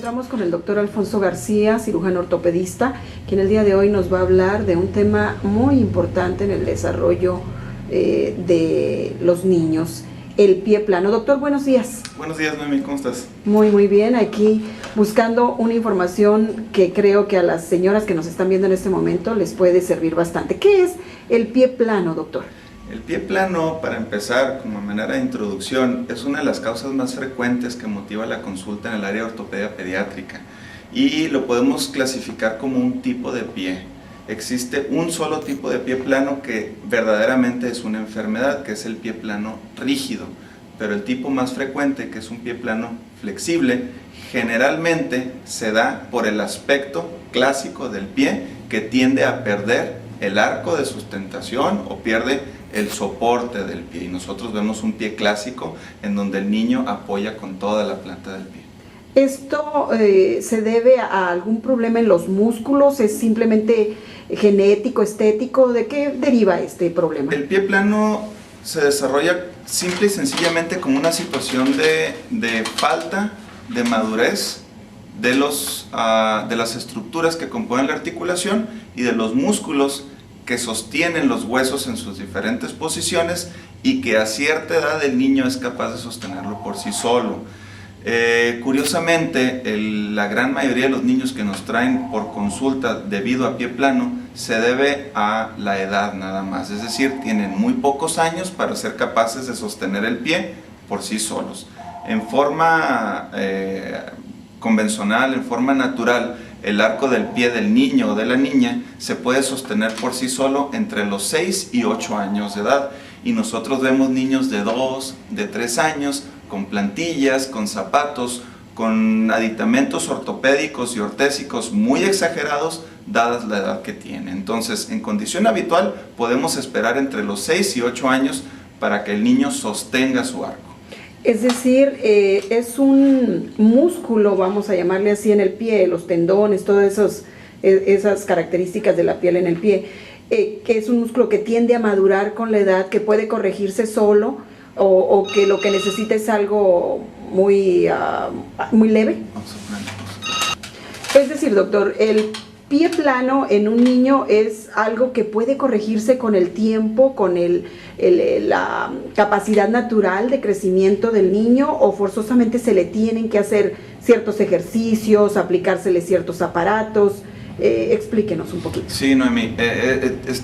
encontramos con el doctor Alfonso García, cirujano ortopedista, quien el día de hoy nos va a hablar de un tema muy importante en el desarrollo de los niños, el pie plano. Doctor, buenos días. Buenos días, Noemí, ¿cómo estás? Muy bien, aquí buscando una información que creo que a las señoras que nos están viendo en este momento les puede servir bastante. ¿Qué es el pie plano, doctor? El pie plano, para empezar, como manera de introducción, es una de las causas más frecuentes que motiva la consulta en el área de ortopedia pediátrica y lo podemos clasificar como un tipo de pie. Existe un solo tipo de pie plano que verdaderamente es una enfermedad, que es el pie plano rígido, pero el tipo más frecuente, que es un pie plano flexible, generalmente se da por el aspecto clásico del pie que tiende a perder el arco de sustentación o pierde el soporte del pie, y nosotros vemos un pie clásico en donde el niño apoya con toda la planta del pie. ¿Esto se debe a algún problema en los músculos? ¿Es simplemente genético, estético? ¿De qué deriva este problema? El pie plano se desarrolla simple y sencillamente como una situación de falta de madurez de las estructuras que componen la articulación y de los músculos que sostienen los huesos en sus diferentes posiciones y que a cierta edad el niño es capaz de sostenerlo por sí solo. Curiosamente, la gran mayoría de los niños que nos traen por consulta debido a pie plano se debe a la edad nada más, es decir, tienen muy pocos años para ser capaces de sostener el pie por sí solos. En forma convencional, en forma natural, el arco del pie del niño o de la niña se puede sostener por sí solo entre los 6 y 8 años de edad, y nosotros vemos niños de 2, de 3 años con plantillas, con zapatos, con aditamentos ortopédicos y ortésicos muy exagerados dadas la edad que tiene. Entonces, en condición habitual podemos esperar entre los 6 y 8 años para que el niño sostenga su arco. Es decir, es un músculo, vamos a llamarle así, en el pie, los tendones, todas esas características de la piel en el pie, que es un músculo que tiende a madurar con la edad, que puede corregirse solo, o que lo que necesita es algo muy leve. Es decir, doctor, el pie plano en un niño es algo que puede corregirse con el tiempo, con la capacidad natural de crecimiento del niño, o forzosamente se le tienen que hacer ciertos ejercicios, aplicársele ciertos aparatos. Explíquenos un poquito. Sí, Noemí,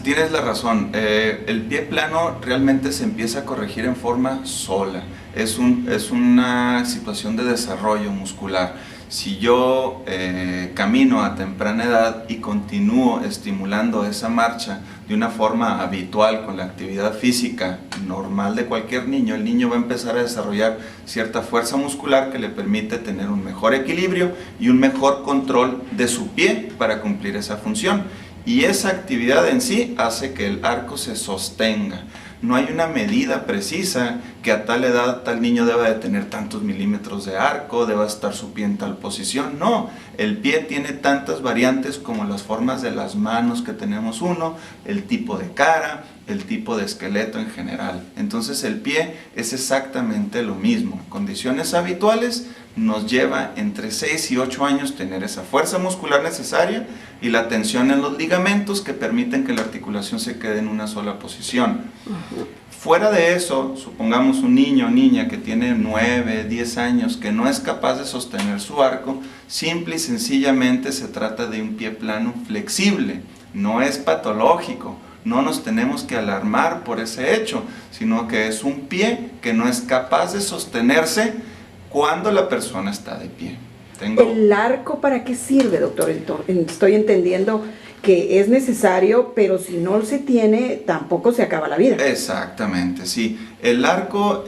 tienes la razón. El pie plano realmente se empieza a corregir en forma sola. Es una situación de desarrollo muscular. Si yo camino a temprana edad y continúo estimulando esa marcha de una forma habitual con la actividad física normal de cualquier niño, el niño va a empezar a desarrollar cierta fuerza muscular que le permite tener un mejor equilibrio y un mejor control de su pie para cumplir esa función. Y esa actividad en sí hace que el arco se sostenga. No hay una medida precisa que a tal edad tal niño deba de tener tantos milímetros de arco, deba estar su pie en tal posición. No, el pie tiene tantas variantes como las formas de las manos que tenemos uno, el tipo de cara, el tipo de esqueleto en general. Entonces el pie es exactamente lo mismo. Condiciones habituales nos lleva entre 6 y 8 años tener esa fuerza muscular necesaria y la tensión en los ligamentos que permiten que la articulación se quede en una sola posición. Fuera de eso, supongamos un niño o niña que tiene 9, 10 años que no es capaz de sostener su arco, simple y sencillamente se trata de un pie plano flexible, no es patológico. No nos tenemos que alarmar por ese hecho, sino que es un pie que no es capaz de sostenerse cuando la persona está de pie. ¿El arco para qué sirve, doctor? Estoy entendiendo que es necesario, pero si no se tiene, tampoco se acaba la vida. Exactamente, sí. El arco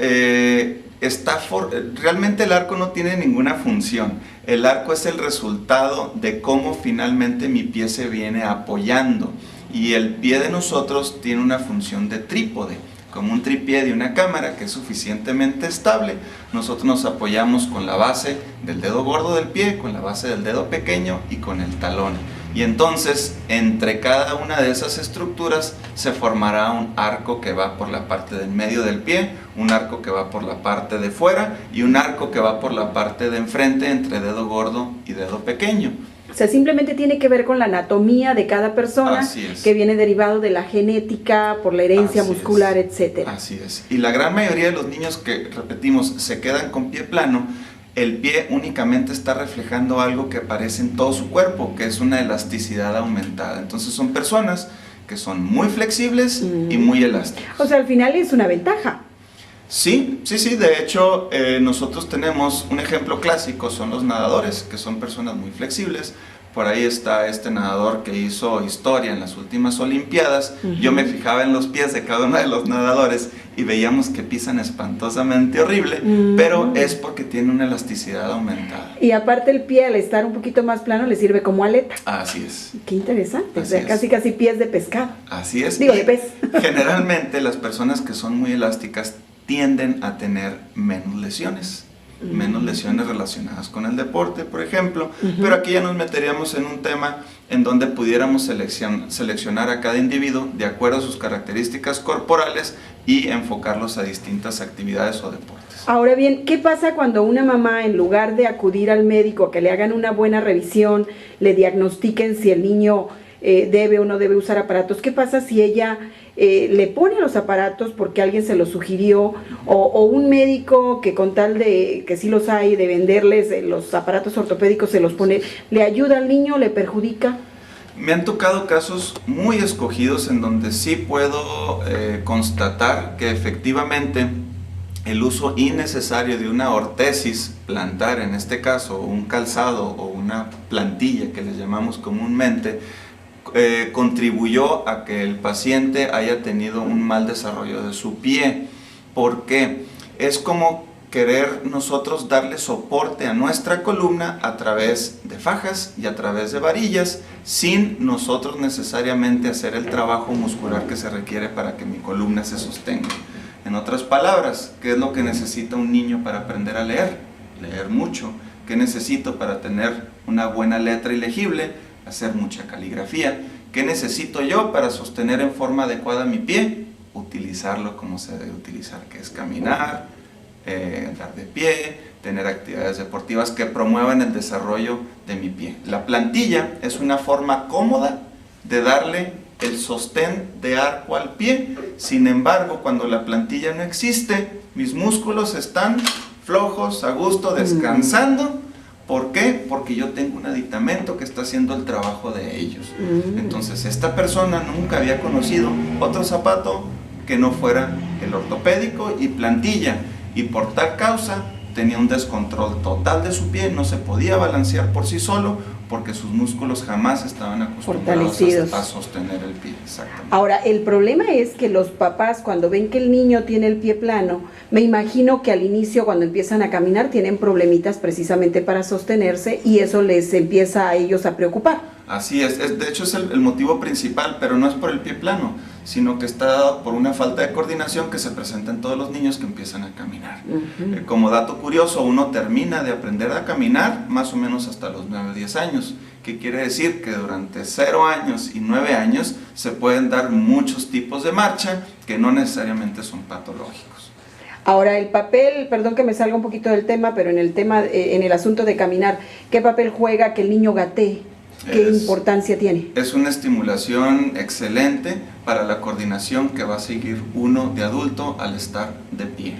realmente el arco no tiene ninguna función. El arco es el resultado de cómo finalmente mi pie se viene apoyando. Y el pie de nosotros tiene una función de trípode, como un tripié de una cámara que es suficientemente estable. Nosotros nos apoyamos con la base del dedo gordo del pie, con la base del dedo pequeño y con el talón. Y entonces, entre cada una de esas estructuras se formará un arco que va por la parte del medio del pie, un arco que va por la parte de fuera y un arco que va por la parte de enfrente entre dedo gordo y dedo pequeño. O sea, simplemente tiene que ver con la anatomía de cada persona, que viene derivado de la genética, por la herencia muscular, etcétera. Así es. Y la gran mayoría de los niños que, repetimos, se quedan con pie plano, el pie únicamente está reflejando algo que aparece en todo su cuerpo, que es una elasticidad aumentada. Entonces son personas que son muy flexibles y muy elásticas. O sea, al final es una ventaja. Sí. De hecho, nosotros tenemos un ejemplo clásico, son los nadadores, que son personas muy flexibles. Por ahí está este nadador que hizo historia en las últimas Olimpiadas. Yo me fijaba en los pies de cada uno de los nadadores y veíamos que pisan espantosamente horrible, pero es porque tiene una elasticidad aumentada. Y aparte el pie, al estar un poquito más plano, le sirve como aleta. Así es. Qué interesante, o sea, casi pies de pescado. Así es. Digo, de pez. Generalmente las personas que son muy elásticas tienden a tener menos lesiones relacionadas con el deporte, por ejemplo, pero aquí ya nos meteríamos en un tema en donde pudiéramos seleccionar a cada individuo de acuerdo a sus características corporales y enfocarlos a distintas actividades o deportes. Ahora bien, ¿qué pasa cuando una mamá, en lugar de acudir al médico a que le hagan una buena revisión, le diagnostiquen si el niño debe o no debe usar aparatos? ¿Qué pasa si ella le pone los aparatos porque alguien se los sugirió, o un médico que, con tal de que sí los hay, de venderles los aparatos ortopédicos, se los pone, le ayuda al niño, le perjudica? Me han tocado casos muy escogidos en donde sí puedo constatar que efectivamente el uso innecesario de una ortesis plantar, en este caso un calzado o una plantilla que les llamamos comúnmente, contribuyó a que el paciente haya tenido un mal desarrollo de su pie. ¿Por qué? Es como querer nosotros darle soporte a nuestra columna a través de fajas y a través de varillas, sin nosotros necesariamente hacer el trabajo muscular que se requiere para que mi columna se sostenga. En otras palabras, ¿qué es lo que necesita un niño para aprender a leer? Leer mucho. ¿Qué necesito para tener una buena letra ilegible? Hacer mucha caligrafía. ¿Qué necesito yo para sostener en forma adecuada mi pie? Utilizarlo como se debe utilizar, que es caminar, andar de pie, tener actividades deportivas que promuevan el desarrollo de mi pie. La plantilla es una forma cómoda de darle el sostén de arco al pie. Sin embargo, cuando la plantilla no existe, mis músculos están flojos, a gusto, descansando. ¿Por qué? Porque yo tengo un aditamento que está haciendo el trabajo de ellos. Entonces, esta persona nunca había conocido otro zapato que no fuera el ortopédico y plantilla, y por tal causa tenía un descontrol total de su pie, no se podía balancear por sí solo porque sus músculos jamás estaban acostumbrados a sostener el pie. Exactamente. Ahora, el problema es que los papás, cuando ven que el niño tiene el pie plano, me imagino que al inicio, cuando empiezan a caminar, tienen problemitas precisamente para sostenerse, y eso les empieza a ellos a preocupar. Así es, de hecho es el motivo principal, pero no es por el pie plano, sino que está dado por una falta de coordinación que se presenta en todos los niños que empiezan a caminar. Como dato curioso, uno termina de aprender a caminar más o menos hasta los 9 o 10 años, que quiere decir que durante 0 años y 9 años se pueden dar muchos tipos de marcha que no necesariamente son patológicos. Ahora, el papel, perdón que me salga un poquito del tema, pero en el asunto de caminar, ¿qué papel juega que el niño gatee? ¿Qué importancia tiene? Es una estimulación excelente para la coordinación que va a seguir uno de adulto al estar de pie.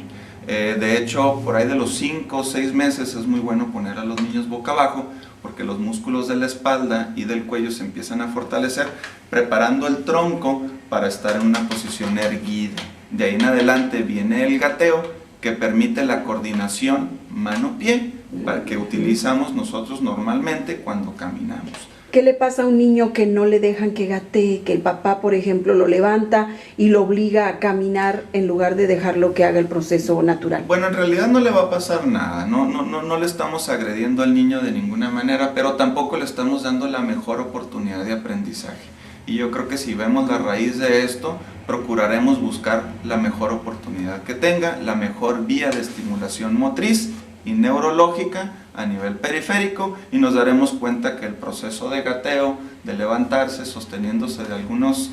De hecho, por ahí de los 5 o 6 meses es muy bueno poner a los niños boca abajo, porque los músculos de la espalda y del cuello se empiezan a fortalecer, preparando el tronco para estar en una posición erguida. De ahí en adelante viene el gateo, que permite la coordinación mano-pie, para que utilizamos nosotros normalmente cuando caminamos. ¿Qué le pasa a un niño que no le dejan que gatee, que el papá, por ejemplo, lo levanta y lo obliga a caminar en lugar de dejarlo que haga el proceso natural? Bueno, en realidad no le va a pasar nada, no le estamos agrediendo al niño de ninguna manera, pero tampoco le estamos dando la mejor oportunidad de aprendizaje. Y yo creo que si vemos la raíz de esto, procuraremos buscar la mejor oportunidad que tenga, la mejor vía de estimulación motriz y neurológica a nivel periférico y nos daremos cuenta que el proceso de gateo, de levantarse, sosteniéndose de algunos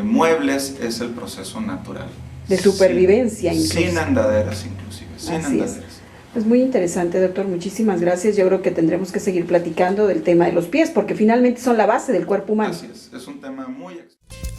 muebles, es el proceso natural. De supervivencia, incluso. Sin andaderas, inclusive, sin andaderas. Es muy interesante, doctor, muchísimas gracias. Yo creo que tendremos que seguir platicando del tema de los pies, porque finalmente son la base del cuerpo humano. Así es un tema muy extenso.